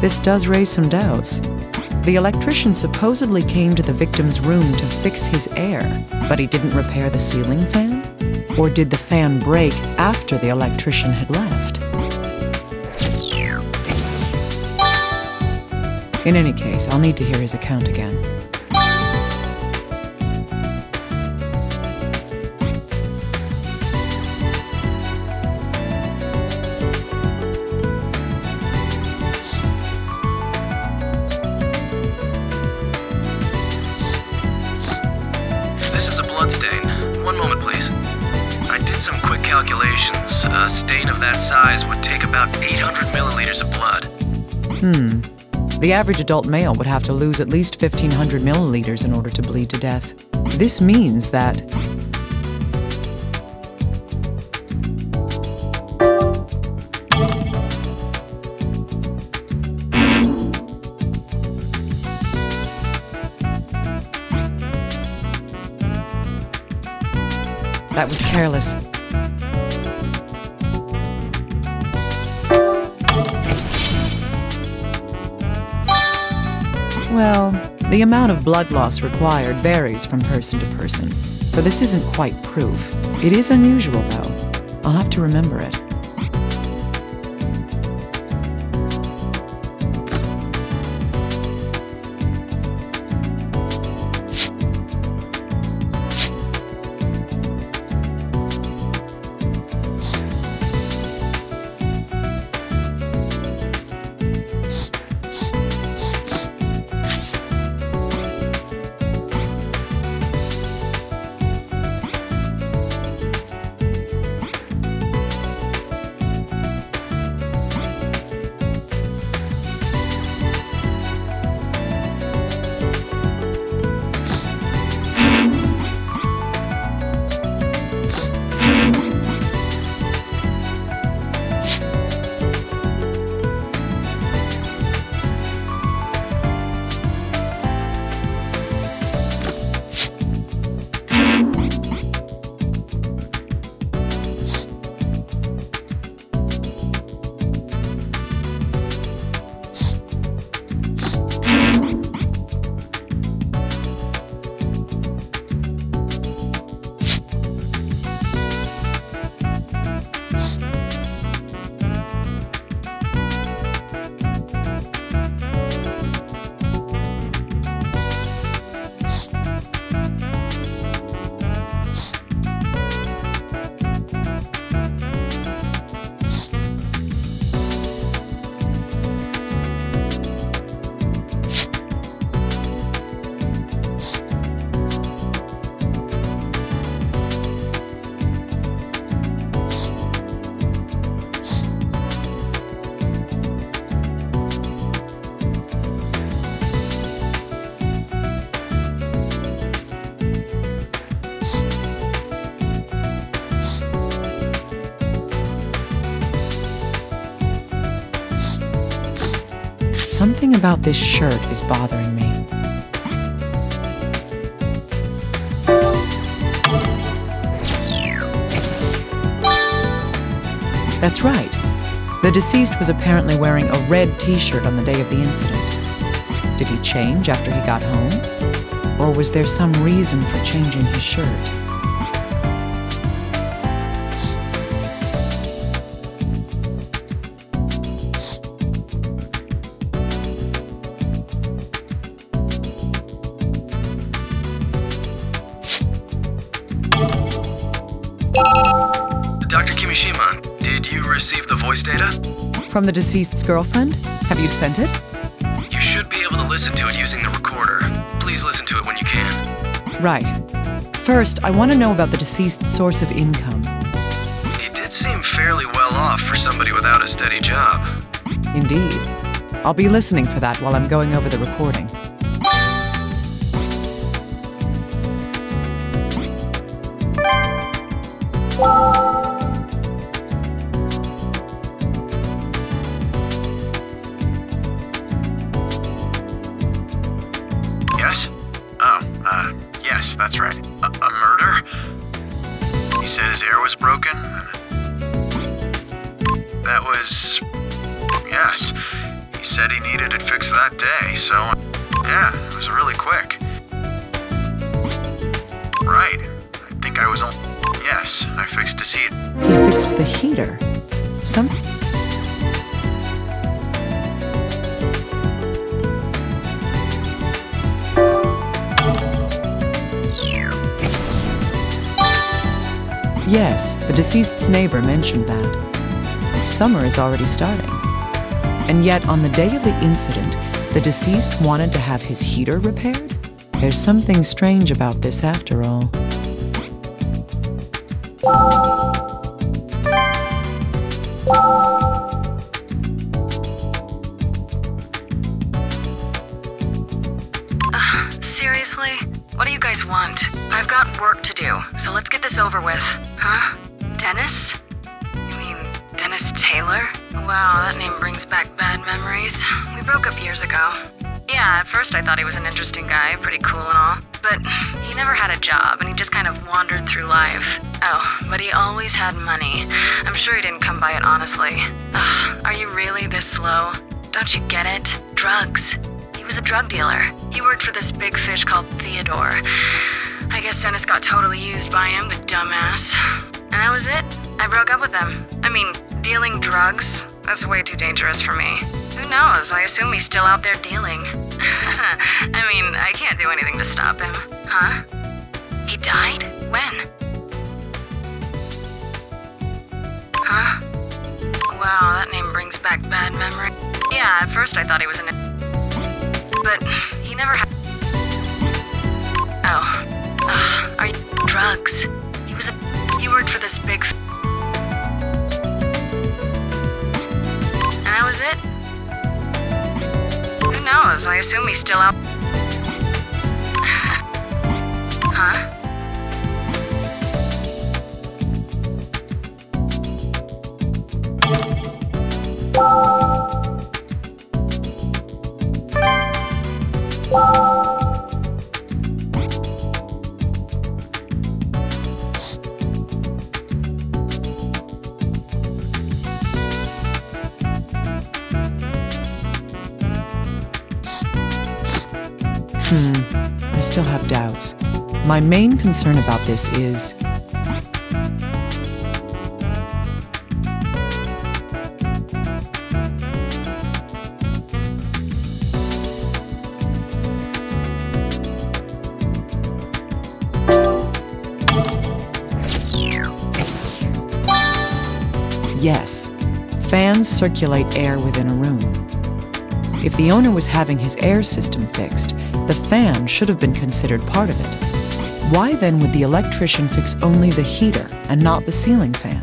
This does raise some doubts. The electrician supposedly came to the victim's room to fix his air, but he didn't repair the ceiling fan? Or did the fan break after the electrician had left? In any case, I'll need to hear his account again. Calculations. A stain of that size would take about 800 milliliters of blood. The average adult male would have to lose at least 1,500 milliliters in order to bleed to death. This means that... That was careless. Well, the amount of blood loss required varies from person to person, so this isn't quite proof. It is unusual, though. I'll have to remember it. Something about this shirt is bothering me. That's right. The deceased was apparently wearing a red t-shirt on the day of the incident. Did he change after he got home? Or was there some reason for changing his shirt? Dr. Kimishima, did you receive the voice data? From the deceased's girlfriend? Have you sent it? You should be able to listen to it using the recorder. Please listen to it when you can. Right. First, I want to know about the deceased's source of income. He did seem fairly well off for somebody without a steady job. Indeed. I'll be listening for that while I'm going over the recording. Yes? Oh, yes, that's right. A murder? He said his ear was broken? That was... yes. He said he needed it fixed that day, so... yeah, it was really quick. Right. I think I was on... yes, I fixed his heat. He fixed the heater. Some... Yes, the deceased's neighbor mentioned that. Summer is already starting. And yet, on the day of the incident, the deceased wanted to have his heater repaired? There's something strange about this after all. Seriously? What do you guys want? I've got work to do, so let's get this over with. Huh? Dennis? You mean Dennis Taylor? Wow, that name brings back bad memories. We broke up years ago. Yeah, at first I thought he was an interesting guy, pretty cool and all. But he never had a job, and he just kind of wandered through life. Oh, but he always had money. I'm sure he didn't come by it honestly. Ugh, are you really this slow? Don't you get it? Drugs. He was a drug dealer. He worked for this big fish called Theodore. I guess Dennis got totally used by him, the dumbass. And that was it. I broke up with them. I mean, dealing drugs? That's way too dangerous for me. Who knows? I assume he's still out there dealing. I mean, I can't do anything to stop him. Huh? He died? When? Huh? Wow, that name brings back bad memory. Yeah, at first I thought he was an... but he never had... oh. Are you... drugs? He worked for this big... and that was it? Who knows? I assume he's still out... huh? I still have doubts. My main concern about this is... yes, fans circulate air within a room. If the owner was having his air system fixed, the fan should have been considered part of it. Why then would the electrician fix only the heater and not the ceiling fan?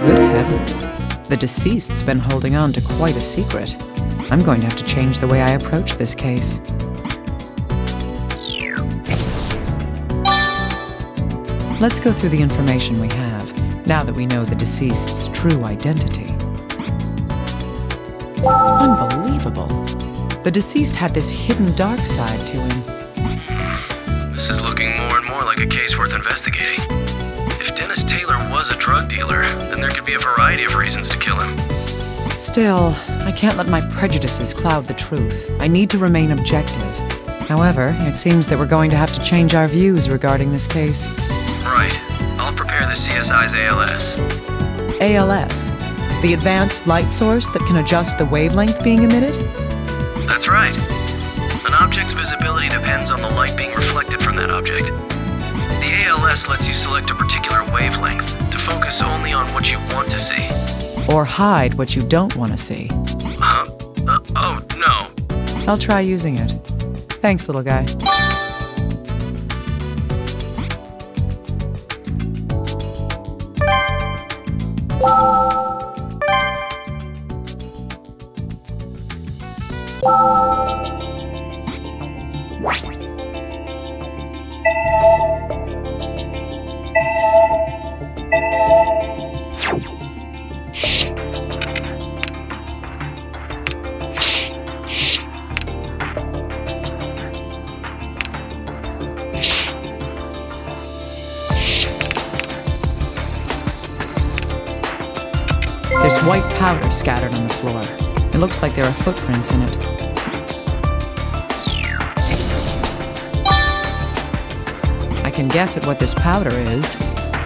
Good heavens. The deceased's been holding on to quite a secret. I'm going to have to change the way I approach this case. Let's go through the information we have, now that we know the deceased's true identity. Unbelievable. The deceased had this hidden dark side to him. This is looking more and more like a case worth investigating. If Dennis Taylor was a drug dealer, then there could be a variety of reasons to kill him. Still, I can't let my prejudices cloud the truth. I need to remain objective. However, it seems that we're going to have to change our views regarding this case. Right. I'll prepare the CSI's ALS. ALS? The advanced light source that can adjust the wavelength being emitted? That's right. An object's visibility depends on the light being reflected from that object. The ALS lets you select a particular wavelength to focus only on what you want to see. Or hide what you don't want to see. Huh? Oh, no. I'll try using it. Thanks, little guy. There's white powder scattered on the floor. It looks like there are footprints in it. I can guess at what this powder is,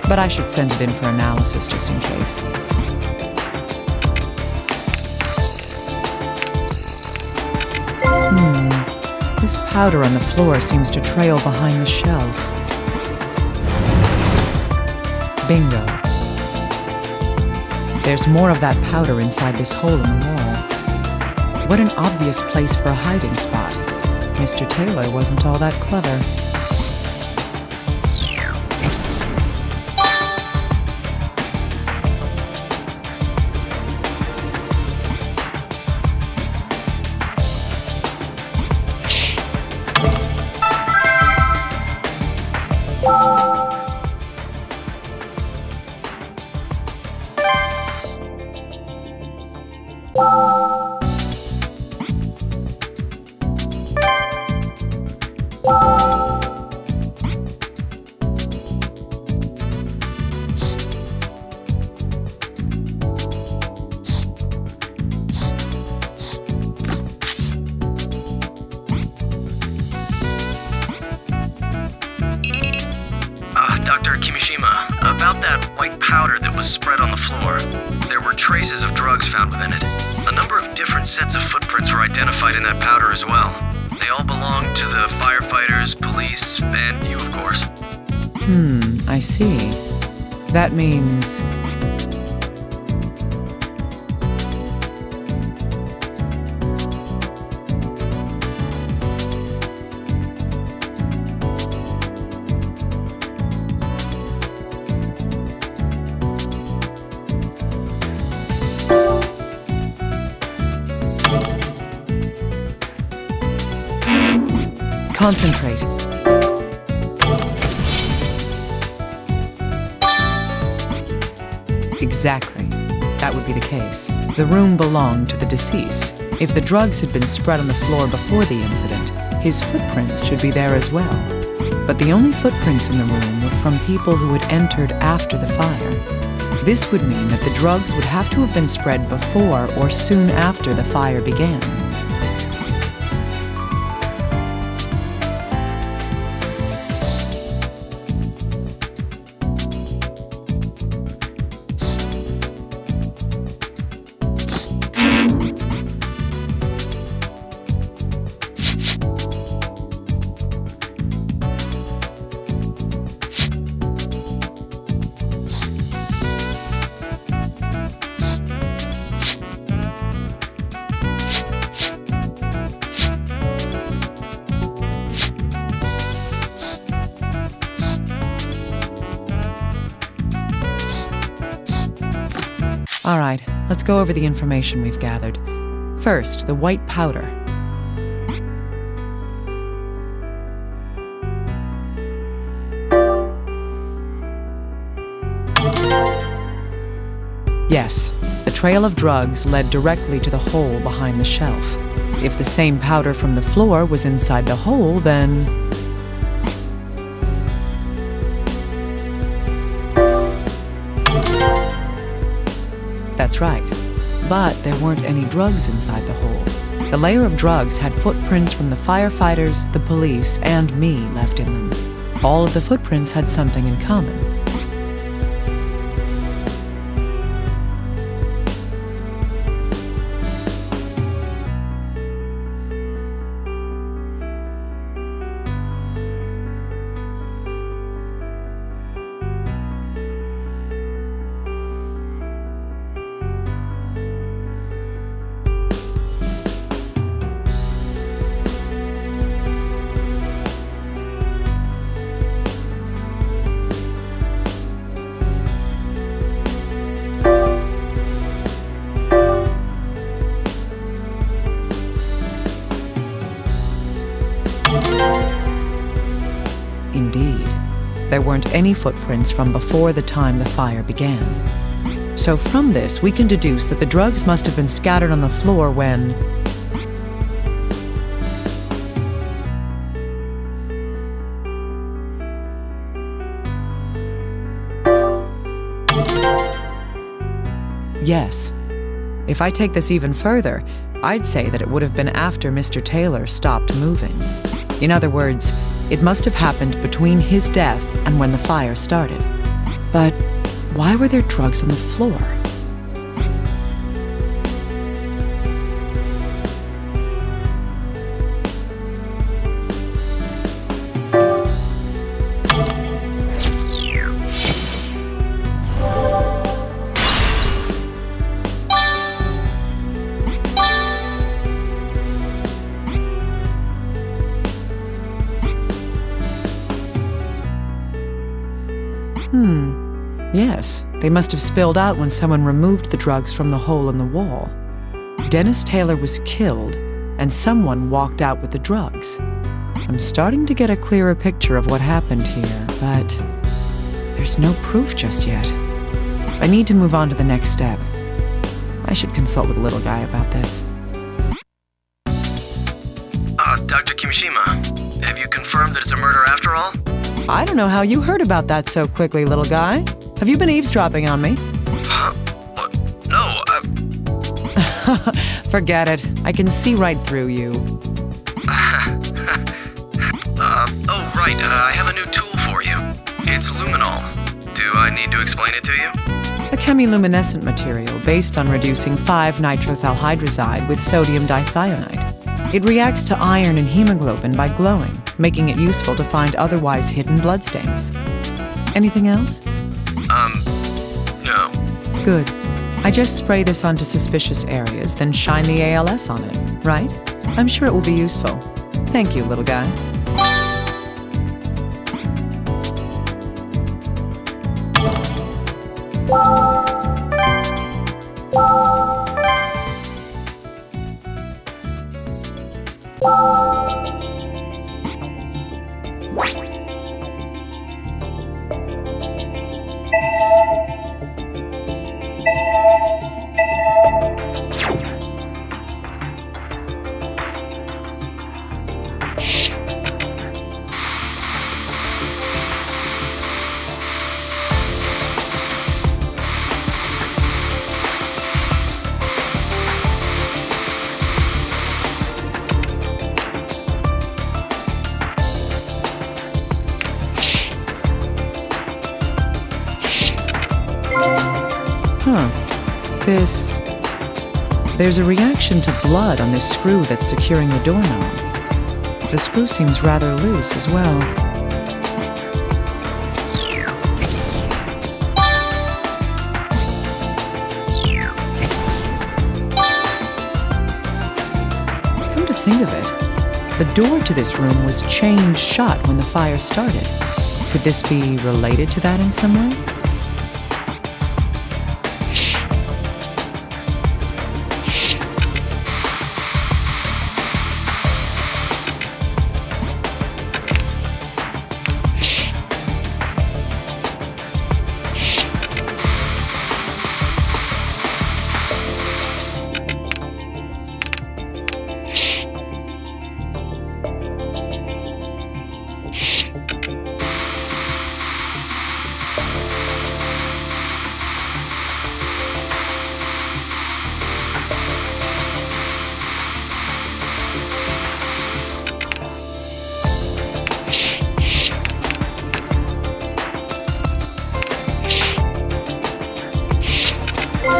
but I should send it in for analysis just in case. This powder on the floor seems to trail behind the shelf. Bingo. There's more of that powder inside this hole in the wall. What an obvious place for a hiding spot. Mr. Taylor wasn't all that clever. Dr. Kimishima, about that white powder that was spread on the floor. There were traces of drugs found within it. A number of different sets of footprints were identified in that powder as well. They all belong to the firefighters, police, and you, of course. I see. That means... Concentrate. Exactly. That would be the case. The room belonged to the deceased. If the drugs had been spread on the floor before the incident, his footprints should be there as well. But the only footprints in the room were from people who had entered after the fire. This would mean that the drugs would have to have been spread before or soon after the fire began. All right, let's go over the information we've gathered. First, the white powder. Yes, the trail of drugs led directly to the hole behind the shelf. If the same powder from the floor was inside the hole, then... That's right. But there weren't any drugs inside the hole. The layer of drugs had footprints from the firefighters, the police, and me left in them. All of the footprints had something in common. Indeed, there weren't any footprints from before the time the fire began. So from this, we can deduce that the drugs must have been scattered on the floor when... Yes. If I take this even further, I'd say that it would have been after Mr. Taylor stopped moving. In other words, it must have happened between his death and when the fire started. But why were there drugs on the floor? Yes, they must have spilled out when someone removed the drugs from the hole in the wall. Dennis Taylor was killed, and someone walked out with the drugs. I'm starting to get a clearer picture of what happened here, but there's no proof just yet. I need to move on to the next step. I should consult with the little guy about this. Dr. Kimishima, have you confirmed that it's a murder after all? I don't know how you heard about that so quickly, little guy. Have you been eavesdropping on me? Huh? What? No, Forget it. I can see right through you. Oh, right. I have a new tool for you. It's luminol. Do I need to explain it to you? A chemiluminescent material based on reducing 5-nitrophthalhydrazide with sodium dithionite. It reacts to iron and hemoglobin by glowing, making it useful to find otherwise hidden bloodstains. Anything else? No. Good. I just spray this onto suspicious areas, then shine the ALS on it, right? I'm sure it will be useful. Thank you, little guy. There's a reaction to blood on this screw that's securing the doorknob. The screw seems rather loose as well. Come to think of it, the door to this room was chained shut when the fire started. Could this be related to that in some way?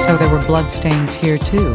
So there were bloodstains here too.